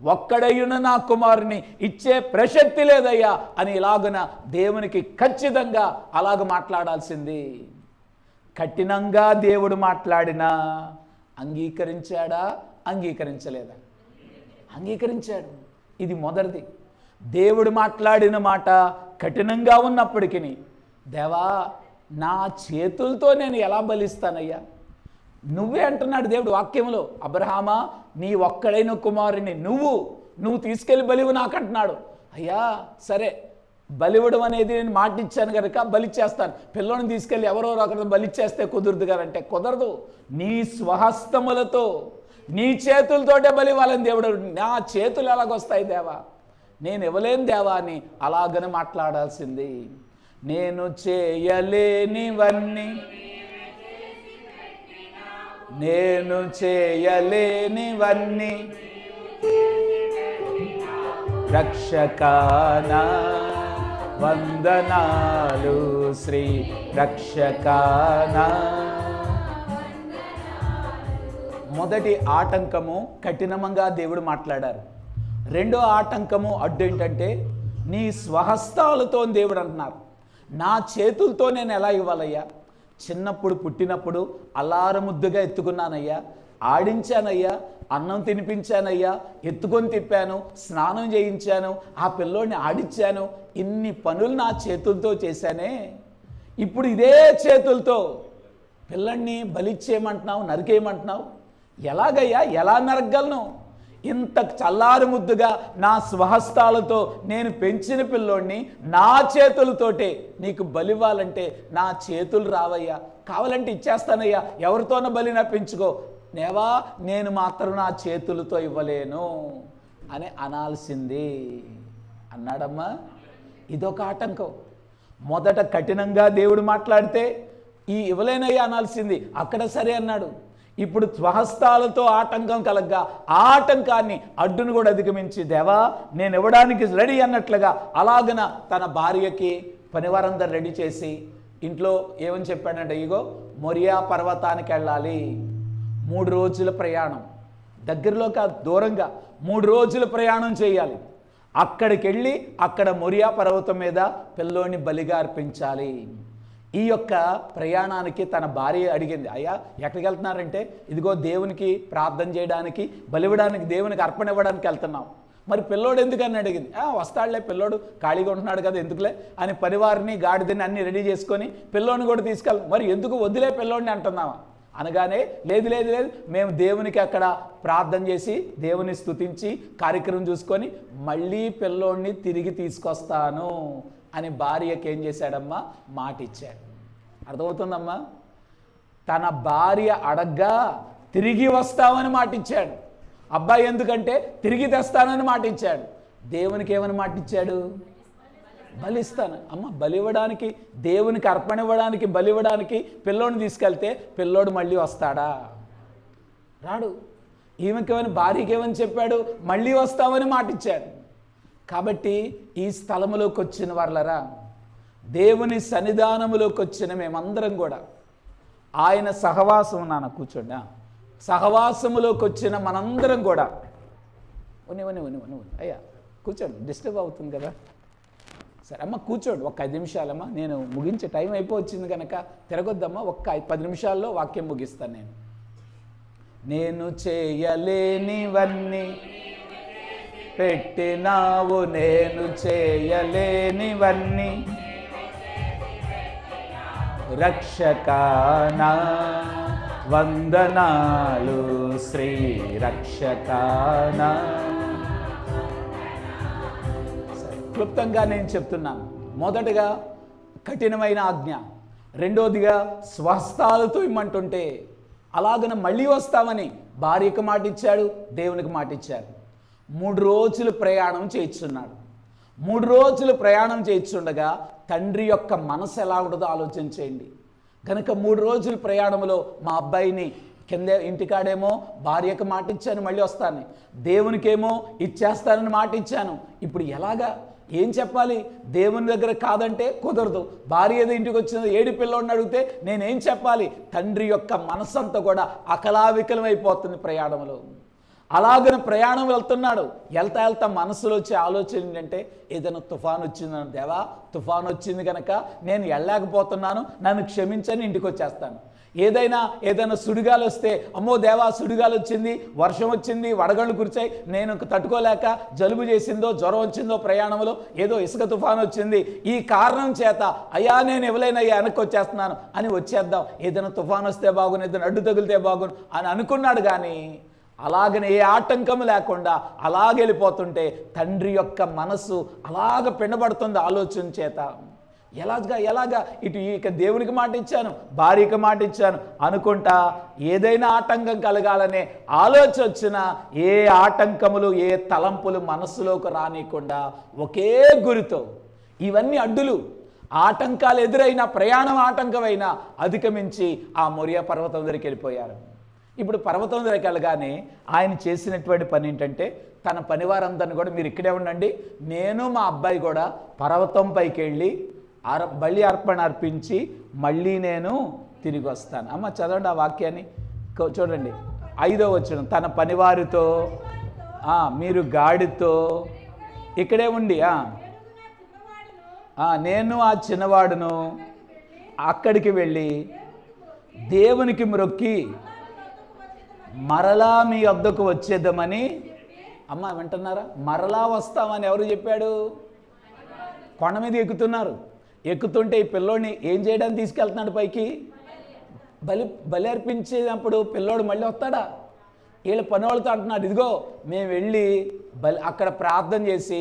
ఒక్కడయ్యున్న నా కుమారుని ఇచ్చే ప్రసక్తి లేదయ్యా అని ఇలాగున దేవునికి ఖచ్చితంగా అలాగ మాట్లాడాల్సింది. కఠినంగా దేవుడు మాట్లాడినా అంగీకరించాడా? అంగీకరించలేదా? అంగీకరించాడు. ఇది మొదటిది. దేవుడు మాట్లాడిన మాట కఠినంగా ఉన్నప్పటికీ, దేవా, నా చేతులతో నేను ఎలా బలిస్తానయ్యా? నువ్వే అంటున్నాడు దేవుడు వాక్యంలో, అబ్రహామా, నీ ఒక్కడైన కుమారుని నువ్వు తీసుకెళ్ళి బలివు నాకంటున్నాడు. అయ్యా సరే, బలివ్వడం అనేది నేను మాట ఇచ్చాను కనుక బలిచ్చేస్తాను. పిల్లోని తీసుకెళ్ళి ఎవరో ఒకరిని బలిచ్చేస్తే కుదురుదు కదంటే కుదరదు. నీ స్వహస్తములతో నీ చేతులతోటే బలివ్వాలని దేవుడు. నా చేతులు ఎలాగొస్తాయి దేవా? నేను ఇవ్వలేను దేవా అని అలాగనే మాట్లాడాల్సింది. నేను చేయలేనివన్నీ రక్షకానా వందనాలు, శ్రీ రక్షకానా. మొదటి ఆటంకము కఠినంగా దేవుడు మాట్లాడారు. రెండో ఆటంకము అడ్డు ఏంటంటే నీ స్వహస్తాలతో దేవుడు అంటున్నారు. నా చేతులతో నేను ఎలా ఇవ్వాలయ్యా? చిన్నప్పుడు పుట్టినప్పుడు అల్లారముద్దుగా ఎత్తుకున్నానయ్యా, ఆడించానయ్యా, అన్నం తినిపించానయ్యా, ఎత్తుకొని తిప్పాను, స్నానం చేయించాను, ఆ పిల్లోడిని ఆడించాను, ఇన్ని పనులు నా చేతులతో చేశానే. ఇప్పుడు ఇదే చేతులతో పిల్లల్ని బలిచ్చేయమంటున్నావు, నరికేయమంటున్నావు. ఎలాగయ్యా? ఎలా నరగలను? ఇంత చల్లారు ముద్దుగా నా స్వహస్తాలతో నేను పెంచిన పిల్లోడిని నా చేతులతోటే నీకు బలివ్వాలంటే నా చేతులు రావయ్యా. కావాలంటే ఇచ్చేస్తానయ్యా, ఎవరితోనో బలినా పెంచుకో, నేవా నేను మాత్రం నా చేతులతో ఇవ్వలేను అని అనాల్సింది అన్నాడమ్మా. ఇదొక ఆటంకం. మొదట కఠినంగా దేవుడు మాట్లాడితే ఈ ఇవ్వలేనయ్యా అనాల్సింది, అక్కడ సరే అన్నాడు. ఇప్పుడు స్వహస్తాలతో ఆటంకం కలగ్గా ఆటంకాన్ని అడ్డును కూడా అధిగమించి, దేవా నేను ఇవ్వడానికి రెడీ అన్నట్లుగా అలాగన తన భార్యకి పనివారందరూ రెడీ చేసి ఇంట్లో ఏమని చెప్పాడంటే, ఇగో మొరియా పర్వతానికి వెళ్ళాలి, 3 రోజుల ప్రయాణం, దగ్గరలో కాదు దూరంగా 3 రోజుల ప్రయాణం చేయాలి. అక్కడికి వెళ్ళి అక్కడ మొరియా పర్వతం మీద పిల్లోని బలిగా అర్పించాలి. ఈ యొక్క ప్రయాణానికి తన భార్య అడిగింది, అయ్యా ఎక్కడికి వెళ్తున్నారంటే, ఇదిగో దేవునికి ప్రార్థన చేయడానికి, బలివ్వడానికి, దేవునికి అర్పణ ఇవ్వడానికి వెళ్తున్నాం. మరి పిల్లోడు ఎందుకని అడిగింది. వస్తాడులే, పిల్లోడు ఖాళీగా ఉంటున్నాడు కదా ఎందుకులే అని పనివారిని గాడిదని అన్ని రెడీ చేసుకొని పిల్లోని కూడా తీసుకెళ్ళి, మరి ఎందుకు వదిలే పిల్లోడిని అంటున్నావా అనగానే, లేదు లేదు లేదు, మేము దేవునికి అక్కడ ప్రార్థన చేసి దేవుని స్తుతించి కార్యక్రమం చూసుకొని మళ్ళీ పిల్లోడిని తిరిగి తీసుకొస్తాను అని భార్యకి ఏం చేశాడమ్మా? మాట ఇచ్చాడు. అర్థమవుతుందమ్మా? తన భార్య అడగ్గా తిరిగి వస్తామని మాట ఇచ్చాడు. అబ్బాయి ఎందుకంటే తిరిగి తెస్తానని మాట ఇచ్చాడు. దేవునికి ఏమని మాట ఇచ్చాడు? బలిస్తాను. అమ్మ బలి ఇవ్వడానికి, దేవునికి అర్పణ ఇవ్వడానికి, బలి ఇవ్వడానికి పిల్లోడిని తీసుకెళ్తే పిల్లోడు మళ్ళీ వస్తాడా? రాడు. ఈమెకేమని, భార్యకేమని చెప్పాడు? మళ్ళీ వస్తామని మాటిచ్చాడు. కాబట్టి ఈ స్థలములోకి వచ్చిన వాళ్ళరా, దేవుని సన్నిధానములోకి వచ్చిన మేమందరం కూడా ఆయన సహవాసం, నాన్న కూర్చోండి, సహవాసములోకి వచ్చిన మనందరం కూడా అయ్యా కూర్చోండి, డిస్టర్బ్ అవుతుంది కదా. సరే అమ్మ కూర్చోండి, ఒక 5 నిమిషాలమ్మా, నేను ముగించే టైం అయిపోవచ్చింది కనుక తిరగొద్దమ్మా. ఒక్క 10 నిమిషాల్లో వాక్యం ముగిస్తాను. నేను చేయలేనివన్నీ పెట్టినావు, నేను చేయలేనివన్నీ రక్షకానా, వందనాలు శ్రీ రక్షకానా. క్లుప్తంగా నేను చెప్తున్నాను. మొదటగా కఠినమైన ఆజ్ఞ, రెండోదిగా స్వస్థాలతో ఇమ్మంటుంటే అలాగన మళ్ళీ వస్తామని భార్యకు మాటిచ్చాడు, దేవునికి మాటిచ్చాడు. 3 రోజులు ప్రయాణం చేయించున్నాడు. 3 రోజులు ప్రయాణం చేయించుండగా తండ్రి యొక్క మనసు ఎలా ఉంటుందో ఆలోచించేయండి. కనుక 3 రోజుల ప్రయాణంలో మా అబ్బాయిని కింద ఇంటికాడేమో భార్యకు మాటిచ్చాను మళ్ళీ వస్తాను, దేవునికేమో ఇచ్చేస్తానని మాటిచ్చాను. ఇప్పుడు ఎలాగా, ఏం చెప్పాలి? దేవుని దగ్గర కాదంటే కుదరదు. భార్య ఏదో ఇంటికి వచ్చిన ఏడు పిల్లోడిని అడిగితే నేనేం చెప్పాలి? తండ్రి యొక్క మనసంతా కూడా అకలావికలమైపోతుంది ప్రయాణంలో. అలాగని ప్రయాణం వెళ్తున్నాడు. వెళ్తా మనసులో వచ్చే ఆలోచన ఏంటంటే, ఏదైనా తుఫాను వచ్చిందని, దేవా తుఫాను వచ్చింది కనుక నేను వెళ్ళలేకపోతున్నాను, నన్ను క్షమించని ఇంటికి వచ్చేస్తాను. ఏదైనా సుడిగాలు వస్తే, అమ్మో దేవా సుడిగాలు వచ్చింది, వర్షం వచ్చింది, వడగళ్ళు కురిచాయి, నేను తట్టుకోలేక జలుబు చేసిందో, జ్వరం వచ్చిందో, ప్రయాణంలో ఏదో ఇసుక తుఫాను వచ్చింది, ఈ కారణం చేత అయ్యా నేను ఇవ్వలేనయ్యా వెనక్కి వచ్చేస్తున్నాను అని వచ్చేద్దాం. ఏదైనా తుఫాను వస్తే బాగును, ఏదైనా అడ్డు తగిలితే బాగును అని అనుకున్నాడు. కానీ అలాగనే ఏ ఆటంకం లేకుండా అలాగెళ్ళిపోతుంటే తండ్రి యొక్క మనసు అలాగ పిండబడుతుంది ఆలోచన చేత. ఎలాగా ఇక దేవునికి మాట ఇచ్చాను, భార్యకి మాట ఇచ్చాను అనుకుంటా ఏదైనా ఆటంకం కలగాలనే ఆలోచన వచ్చినా ఏ ఆటంకములు, ఏ తలంపులు మనస్సులోకి రానికుండా ఒకే గురితో ఇవన్నీ అడ్డులు, ఆటంకాలు ఎదురైనా, ప్రయాణం ఆటంకమైనా అధిగమించి ఆ మొరియా పర్వతం దగ్గరికి వెళ్ళిపోయారు. ఇప్పుడు పర్వతం దగ్గరికి వెళ్ళగానే ఆయన చేసినటువంటి పని ఏంటంటే, తన పనివారందరిని కూడా మీరు ఇక్కడే ఉండండి, నేను మా అబ్బాయి కూడా పర్వతం పైకి వెళ్ళి బలి అర్పణ అర్పించి మళ్ళీ నేను తిరిగి వస్తాను. అమ్మ చదవండి ఆ వాక్యాన్ని, చూడండి 5వ వచనం. తన పనివారితో, మీరు గాడితో ఇక్కడే ఉండి, నేను ఆ చిన్నవాడును అక్కడికి వెళ్ళి దేవునికి మ్రొక్కి మరలా మీ వద్దకు వచ్చేద్దామని. అమ్మ వింటున్నారా? మరలా వస్తామని ఎవరు చెప్పాడు? కొండ మీద ఎక్కుతున్నారు. ఎక్కుతుంటే ఈ పిల్లోడిని ఏం చేయడానికి తీసుకెళ్తున్నాడు పైకి? బలి అర్పించేటప్పుడు పిల్లోడు మళ్ళీ వస్తాడా? వీళ్ళ పనివాళ్ళతో అంటున్నాడు, ఇదిగో మేము వెళ్ళి అక్కడ ప్రార్థన చేసి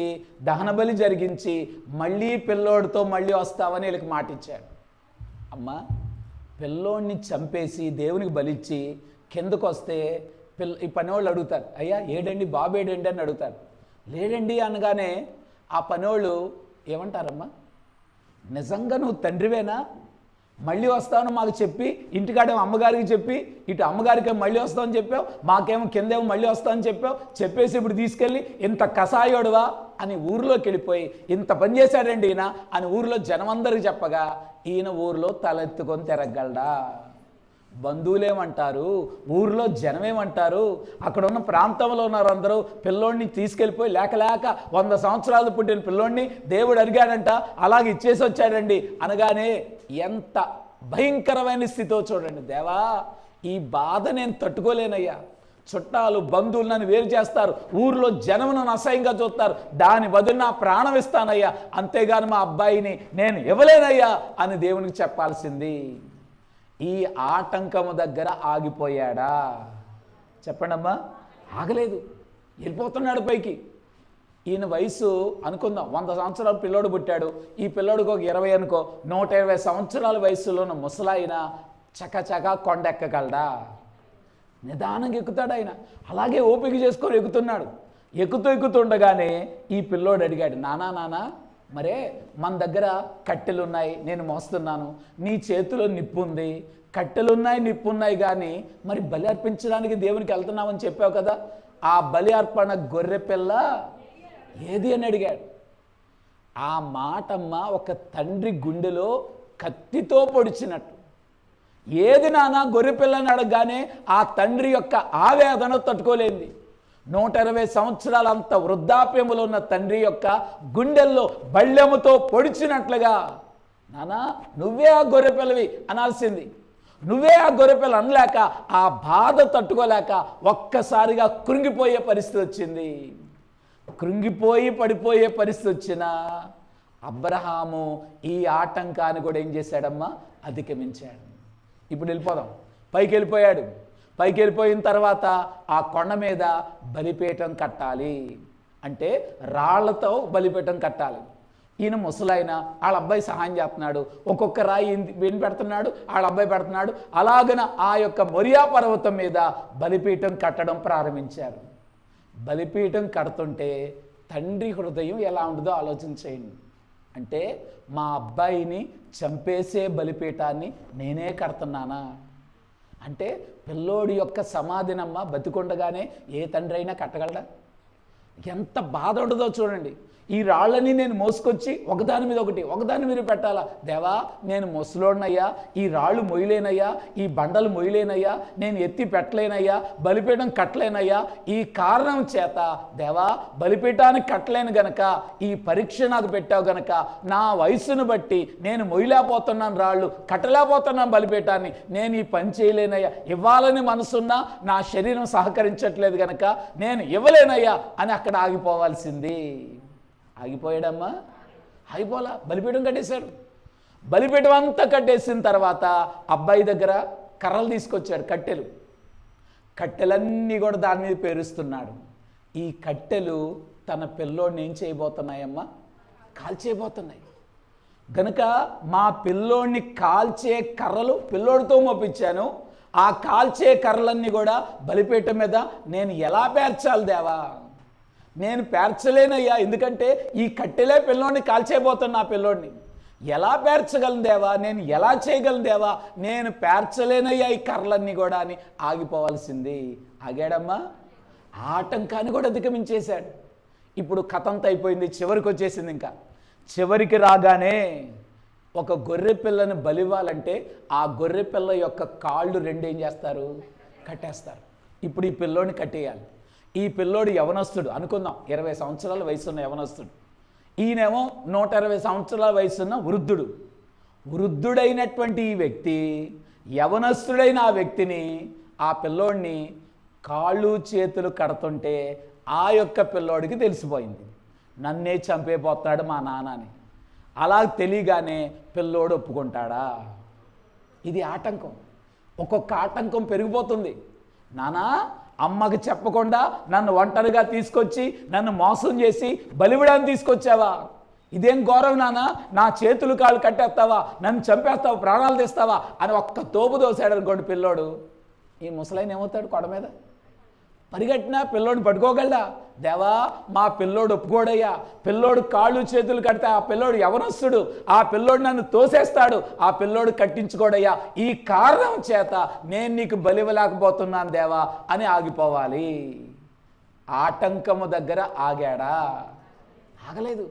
దహన బలి జరిగించి మళ్ళీ పిల్లోడితో మళ్ళీ వస్తామని వీళ్ళకి మాట ఇచ్చాడు. అమ్మ పిల్లోడిని చంపేసి దేవునికి బలిచ్చి కిందకు వస్తే ఈ పనివాళ్ళు అడుగుతారు, అయ్యా ఏడండి, బాబు ఏడండి అని అడుగుతారు. లేడండి అనగానే ఆ పనివాళ్ళు ఏమంటారమ్మా, నిజంగా నువ్వు తండ్రివేనా? మళ్ళీ వస్తాను మాకు చెప్పి, ఇంటికాడేమో అమ్మగారికి చెప్పి, ఇటు అమ్మగారికి మళ్ళీ వస్తామని చెప్పావు, మాకేమో కిందేమో మళ్ళీ వస్తామని చెప్పావు, చెప్పేసి ఇప్పుడు తీసుకెళ్ళి ఇంత కసాయోడువా అని ఊరిలోకి వెళ్ళిపోయి ఇంత పని చేశాడండి ఈయన అని ఊరిలో జనమందరికి చెప్పగా ఈయన ఊరిలో తలెత్తుకొని తిరగలడా? బంధువులేమంటారు, ఊరిలో జనమేమంటారు, అక్కడ ఉన్న ప్రాంతంలో ఉన్నారు అందరూ పిల్లోడిని తీసుకెళ్ళిపోయి లేక 100 సంవత్సరాలు పుట్టిన పిల్లోడిని దేవుడు అడిగాడంట, అలాగే ఇచ్చేసి వచ్చాడండి అనగానే ఎంత భయంకరమైన స్థితితో చూడండి. దేవా ఈ బాధ నేను తట్టుకోలేనయ్యా, చుట్టాలు బంధువులు నన్ను వేరు చేస్తారు, ఊరిలో జనం నన్ను అసహ్యంగా చూస్తారు, దాని బదులు నా ప్రాణం ఇస్తానయ్యా, అంతేగాని మా అబ్బాయిని నేను ఇవ్వలేనయ్యా అని దేవునికి చెప్పాల్సింది. ఈ ఆటంకము దగ్గర ఆగిపోయాడా? చెప్పండమ్మా. ఆగలేదు, వెళ్ళిపోతున్నాడు పైకి. ఈయన వయసు అనుకుందాం 100 సంవత్సరాలు పిల్లోడు పుట్టాడు, ఈ పిల్లోడికి ఒక 20 అనుకో, 120 సంవత్సరాల వయసులో ఉన్న ముసలాయన చకచకా కొండెక్కగలడా? నిదానంగా ఎక్కుతాడు ఆయన. అలాగే ఓపిక చేసుకొని ఎక్కుతున్నాడు. ఎక్కుతుండగానే ఈ పిల్లోడు అడిగాడు, నానా మరే మన దగ్గర కట్టెలున్నాయి, నేను మోస్తున్నాను, నీ చేతిలో నిప్పు ఉంది, కట్టెలున్నాయి నిప్పు ఉన్నాయి, కానీ మరి బలి అర్పించడానికి దేవునికి వెళ్తున్నామని చెప్పావు కదా, ఆ బలి అర్పణ గొర్రె పిల్ల ఏది అని అడిగాడు. ఆ మాటమ్మ ఒక తండ్రి గుండెలో కత్తితో పొడిచినట్టు. ఏది నాన్న గొర్రె పిల్లని అడగగానే ఆ తండ్రి యొక్క ఆవేదన తట్టుకోలేంది. 120 సంవత్సరాలంత వృద్ధాప్యములో ఉన్న తండ్రి యొక్క గుండెల్లో బళ్ళెముతో పొడిచినట్లుగా, నానా నువ్వే ఆ గొర్రె పిల్లవి అనాల్సింది. నువ్వే ఆ గొర్రె పిల్ల అనలేక, ఆ బాధ తట్టుకోలేక ఒక్కసారిగా కృంగిపోయే పరిస్థితి వచ్చింది. కృంగిపోయి పడిపోయే పరిస్థితి వచ్చినా అబ్రహాము ఈ ఆటంకాన్ని కూడా ఏం చేశాడమ్మా, అధిగమించాడు. ఇప్పుడు వెళ్ళిపోదాం. పైకి వెళ్ళిపోయాడు. పైకి వెళ్ళిపోయిన తర్వాత ఆ కొండ మీద బలిపీఠం కట్టాలి అంటే రాళ్లతో బలిపీఠం కట్టాలి. ఈయన ముసలాయన, వాళ్ళ అబ్బాయి సహాయం చేస్తున్నాడు, ఒక్కొక్క రాయి ఈయన పెడుతున్నాడు, వాళ్ళ అబ్బాయి పెడుతున్నాడు. అలాగన ఆ యొక్క మొరియా పర్వతం మీద బలిపీఠం కట్టడం ప్రారంభించారు. బలిపీఠం కడుతుంటే తండ్రి హృదయం ఎలా ఉండదో ఆలోచన చేయండి. అంటే మా అబ్బాయిని చంపేసే బలిపీఠాన్ని నేనే కడుతున్నానా అంటే, పిల్లోడి యొక్క సమాధినమ్మ బతికొండగానే ఏ తండ్రి అయినా కట్టగలడా? ఎంత బాధ ఉండదో చూడండి. ఈ రాళ్ళని నేను మోసుకొచ్చి ఒకదాని మీద ఒకటి ఒకదాని మీద పెట్టాలా? దేవా నేను ముసలోడినయ్యా, ఈ రాళ్ళు మొయ్యలేనయ్యా, ఈ బండలు మొయ్యలేనయ్యా, నేను ఎత్తి పెట్టలేనయ్యా, బలిపీఠం కట్టలేనయ్యా. ఈ కారణం చేత దేవా బలిపీఠానికి కట్టలేను గనక, ఈ పరీక్ష నాకు పెట్టావు గనక, నా వయసును బట్టి నేను మొయ్యలేకపోతున్నాను, రాళ్ళు కట్టలేకపోతున్నాను బలిపీఠాన్ని, నేను ఈ పని చేయలేనయ్యా, ఇవ్వాలని మనసున్నా నా శరీరం సహకరించట్లేదు గనక నేను ఇవ్వలేనయ్యా అని అక్కడ ఆగిపోవాల్సింది. ఆగిపోయాడమ్మా? ఆగిపోలా. బలిపీఠం కట్టేశాడు. బలిపీఠం అంతా కట్టేసిన తర్వాత అబ్బాయి దగ్గర కర్రలు తీసుకొచ్చాడు, కట్టెలన్నీ కూడా దాని మీద పేరుస్తున్నాడు. ఈ కట్టెలు తన పిల్లోడిని ఏం చేయబోతున్నాయమ్మా? కాల్చేయబోతున్నాయి. గనుక మా పిల్లోడిని కాల్చే కర్రలు పిల్లోడితో మోపించాను. ఆ కాల్చే కర్రలన్నీ కూడా బలిపీఠం మీద నేను ఎలా పేర్చాలి దేవా? నేను పేర్చలేనయ్యా, ఎందుకంటే ఈ కట్టెలే పిల్లోడిని కాల్చేయబోతున్నా. ఆ పిల్లోడిని ఎలా పేర్చగలను దేవా? నేను ఎలా చేయగలను దేవా? నేను పేర్చలేనయ్యా ఈ కర్రలన్నీ కూడా అని ఆగిపోవాల్సింది. ఆగాడమ్మా? ఆటంకాన్ని కూడా అధిగమించేశాడు. ఇప్పుడు కథంతా అయిపోయింది, చివరికి వచ్చేసింది. ఇంకా చివరికి రాగానే ఒక గొర్రె పిల్లని బలివ్వాలంటే ఆ గొర్రె పిల్ల యొక్క కాళ్ళు రెండు ఏం చేస్తారు? కట్టేస్తారు. ఇప్పుడు ఈ పిల్లోని కట్టేయాలి. ఈ పిల్లోడు యవనస్తుడు అనుకుందాం, 20 సంవత్సరాల వయసున్న యవనస్తుడు. ఈయనేమో 120 సంవత్సరాల వయసున్న వృద్ధుడు. వృద్ధుడైనటువంటి ఈ వ్యక్తి యవనస్తుడైన ఆ వ్యక్తిని, ఆ పిల్లోడిని కాళ్ళు చేతులు కడుతుంటే ఆ యొక్క పిల్లోడికి తెలిసిపోయింది, నన్నే చంపేపోతున్నాడు మా నాన్న అని. అలా తెలియగానే పిల్లోడు ఒప్పుకుంటాడా? ఇది ఆటంకం. ఒక్కొక్క ఆటంకం పెరిగిపోతుంది. నానా అమ్మకి చెప్పకుండా నన్ను ఒంటరిగా తీసుకొచ్చి నన్ను మోసం చేసి బలివిడాన్ని తీసుకొచ్చావా? ఇదేం గౌరవం నాన్న? నా చేతులు కాళ్ళు కట్టేస్తావా? నన్ను చంపేస్తావా? ప్రాణాలు తీస్తావా అని ఒక్క తోపు దోశాడు అనుకోండి పిల్లోడు. ఈ ముసలాయన ఏమవుతాడు? కొడ మీద పరిగెట్టినా పిల్లోడిని పట్టుకోగలడా? దేవా మా పిల్లోడు ఒప్పుకోడయ్యా, పిల్లోడు కాళ్ళు చేతులు కడితే ఆ పిల్లోడు యవనస్తుడు, ఆ పిల్లోడు నన్ను తోసేస్తాడు, ఆ పిల్లోడు కట్టించుకోడయ్యా, ఈ కారణం చేత నేను నీకు బలివ్వలేకపోతున్నాను దేవా అని ఆగిపోవాలి. ఆటంకము దగ్గర ఆగాడా? ఆగలేదు.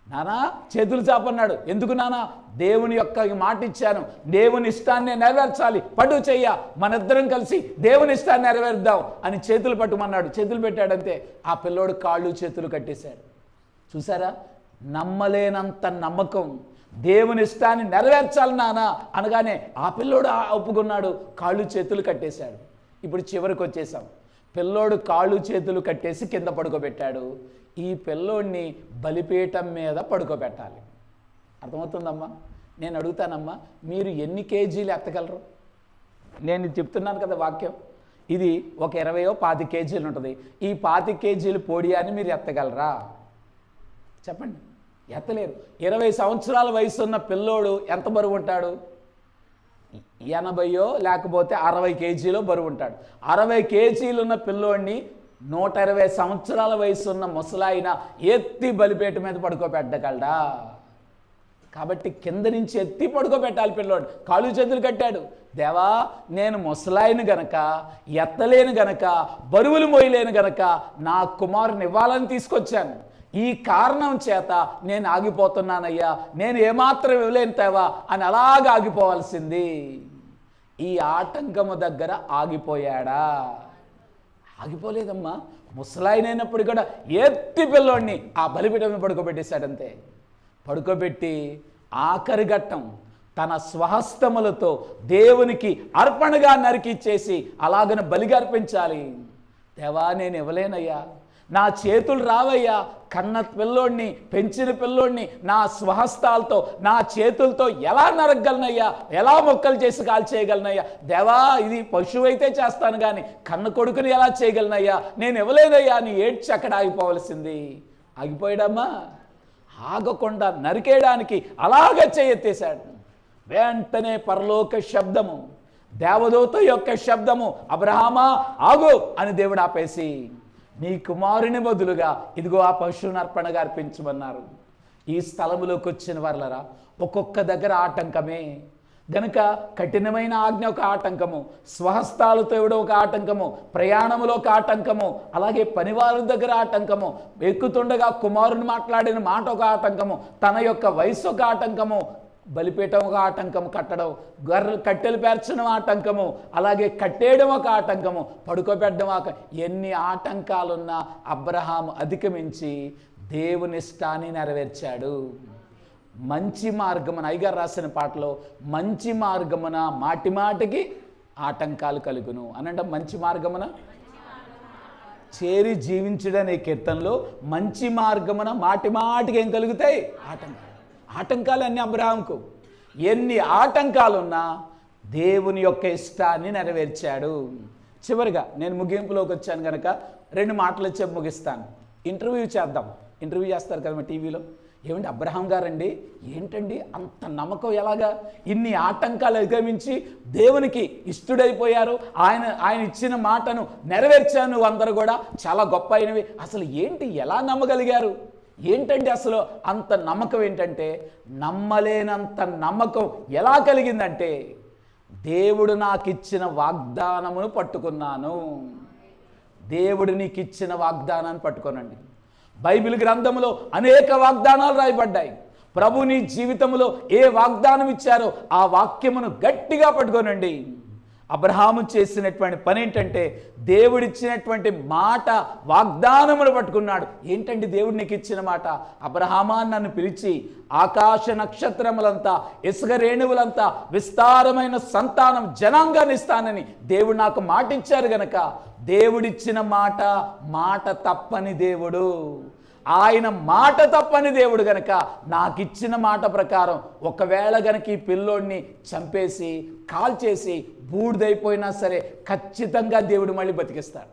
నానా చేతులు చాపన్నాడు. ఎందుకు నానా? దేవుని యొక్క మాట ఇచ్చాను, దేవుని ఇష్టాన్ని నెరవేర్చాలి, పడు చెయ్య, మనిద్దరం కలిసి దేవుని ఇష్టాన్ని నెరవేర్దాం అని చేతులు పట్టుమన్నాడు. చేతులు పెట్టాడంతే ఆ పిల్లోడు కాళ్ళు చేతులు కట్టేశాడు. చూసారా? నమ్మలేనంత నమ్మకం. దేవుని ఇష్టాన్ని నెరవేర్చాలి నాన్న అనగానే ఆ పిల్లోడు ఒప్పుకున్నాడు, కాళ్ళు చేతులు కట్టేశాడు. ఇప్పుడు చివరికి వచ్చేసాం. పిల్లోడు కాళ్ళు చేతులు కట్టేసి కింద పడుకోబెట్టాడు. ఈ పిల్లోడిని బలిపీఠం మీద పడుకోబెట్టాలి. అర్థమవుతుందమ్మా? నేను అడుగుతానమ్మా, మీరు ఎన్ని కేజీలు ఎత్తగలరు? నేను చెప్తున్నాను కదా వాక్యం, ఇది ఒక 20-25 కేజీలు ఉంటుంది. ఈ 25 కేజీలు పోడియాన్ని మీరు ఎత్తగలరా? చెప్పండి. ఎత్తలేరు. 20 సంవత్సరాల వయసు ఉన్న పిల్లోడు ఎంత బరువు ఉంటాడు? 80 లేకపోతే 60 కేజీలో బరువు ఉంటాడు. 60 కేజీలు ఉన్న పిల్లోడిని 120 సంవత్సరాల వయసు ఉన్న ముసలాయన ఎత్తి బలిపేట మీద పడుకోబెట్టగలడా? కాబట్టి కింద నుంచి ఎత్తి పడుకోబెట్టాలి పిల్లోడు. కాళ్ళు చేతులు కట్టాడు. దేవా, నేను ముసలాయను గనక, ఎత్తలేను గనక, బరువులు మోయలేను గనక నా కుమారుని ఇవ్వాలని తీసుకొచ్చాను. ఈ కారణం చేత నేను ఆగిపోతున్నానయ్యా, నేను ఏమాత్రం ఇవ్వలేను తేవా అని అలాగ ఆగిపోవాల్సింది. ఈ ఆటంకము దగ్గర ఆగిపోయాడా? ఆగిపోలేదమ్మా. ముసలాయనైనప్పుడు కూడా ఎత్తి పిల్లోడిని ఆ బలిపీఠం మీద పడుకోబెట్టేశాడంతే. పడుకోబెట్టి ఆఖరి ఘట్టం తన స్వహస్తములతో దేవునికి అర్పణగా నరికిచ్చేసి అలాగన బలిగా అర్పించాలి. దేవా, నేను ఇవ్వలేనయ్యా, నా చేతులు రావయ్యా, కన్న పిల్లోడిని, పెంచిన పిల్లోడిని నా స్వహస్తాలతో, నా చేతులతో ఎలా నరగలనయ్యా, ఎలా మొక్కలు చేసి కాల్చేయగలనయ్యా? దేవా, ఇది పశువు అయితే చేస్తాను కానీ కన్న కొడుకుని ఎలా చేయగలనయ్యా? నేను ఇవ్వలేదయ్యా అని ఏడ్చి అక్కడ ఆగిపోవలసింది. ఆగిపోయాడమ్మా? ఆగకుండా నరికేయడానికి అలాగ చేయెత్తేశాడు. వెంటనే పరలోక శబ్దము, దేవదూత యొక్క శబ్దము, అబ్రహామా ఆగు అని దేవుడు ఆపేసి, నీ కుమారుని బదులుగా ఇదిగో ఆ పశువుని అర్పణగా అర్పించమన్నారు. ఈ స్థలములోకి వచ్చిన వాళ్ళరా ఒక్కొక్క దగ్గర ఆటంకమే గనుక కఠినమైన ఆజ్ఞ ఒక ఆటంకము, స్వహస్తాలతో ఇవ్వడం ఒక ఆటంకము, ప్రయాణములో ఒక ఆటంకము, అలాగే పనివారి దగ్గర ఆటంకము, ఎక్కుతుండగా కుమారుని మాట్లాడిన మాట ఒక ఆటంకము, తన యొక్క వయసు ఒక ఆటంకము, బలిపీఠం ఒక ఆటంకం, కట్టడం, కట్టెలు పేర్చడం ఆటంకము, అలాగే కట్టేయడం ఒక ఆటంకము, పడుకోబెట్టడం ఎన్ని ఆటంకాలున్నా అబ్రహాము అధిగమించి దేవుని ఇష్టాన్ని నెరవేర్చాడు. మంచి మార్గమున, అయ్యగారు రాసిన పాటలో మంచి మార్గమున మాటి మాటికి ఆటంకాలు కలుగును అనంటే, మంచి మార్గమున చేరి జీవించడనే కీర్తనలో మంచి మార్గమున మాటి మాటికి ఏం కలుగుతాయి? ఆటంకాలు అన్ని అబ్రహాంకు. ఎన్ని ఆటంకాలున్నా దేవుని యొక్క ఇష్టాన్ని నెరవేర్చాడు. చివరిగా నేను ముగింపులోకి వచ్చాను కనుక 2 మాటలు చెప్పి ముగిస్తాను. ఇంటర్వ్యూ చేద్దాం. ఇంటర్వ్యూ చేస్తారు కదా టీవీలో. ఏమండి అబ్రహాం గారండి, ఏంటండి అంత నమ్మకం, ఎలాగా ఇన్ని ఆటంకాలు అధిగమించి దేవునికి ఇష్టడైపోయారు, ఆయన ఇచ్చిన మాటను నెరవేర్చాను, అందరూ కూడా చాలా గొప్ప అయినవి, అసలు ఏంటి, ఎలా నమ్మగలిగారు, ఏంటంటే అసలు అంత నమ్మకం ఏంటంటే, నమ్మలేనంత నమ్మకం ఎలా కలిగిందంటే, దేవుడు నాకు ఇచ్చిన వాగ్దానమును పట్టుకున్నాను. దేవుడు నీకు ఇచ్చిన వాగ్దానాన్ని పట్టుకోనండి. బైబిల్ గ్రంథంలో అనేక వాగ్దానాలు రాయబడ్డాయి. ప్రభు నీ జీవితంలో ఏ వాగ్దానం ఇచ్చారో ఆ వాక్యమును గట్టిగా పట్టుకోనండి. అబ్రహాము చేసినటువంటి పని ఏంటంటే, దేవుడిచ్చినటువంటి మాట, వాగ్దానమును పట్టుకున్నాడు. ఏంటండి దేవుడు నీకు ఇచ్చిన మాట? అబ్రహామా, నన్ను పిలిచి ఆకాశ నక్షత్రములంతా, ఇసుక రేణువులంతా, విస్తారమైన సంతానం, జనాంగాన్ని ఇస్తానని దేవుడు నాకు మాట ఇచ్చారు గనక, దేవుడిచ్చిన మాట తప్పని దేవుడు, ఆయన మాట తప్పని దేవుడు గనక నాకు ఇచ్చిన మాట ప్రకారం ఒకవేళ గనక ఈ పిల్లోడిని చంపేసి కాల్చేసి బూడిదైపోయినా సరే ఖచ్చితంగా దేవుడు మళ్ళీ బతికిస్తాడు.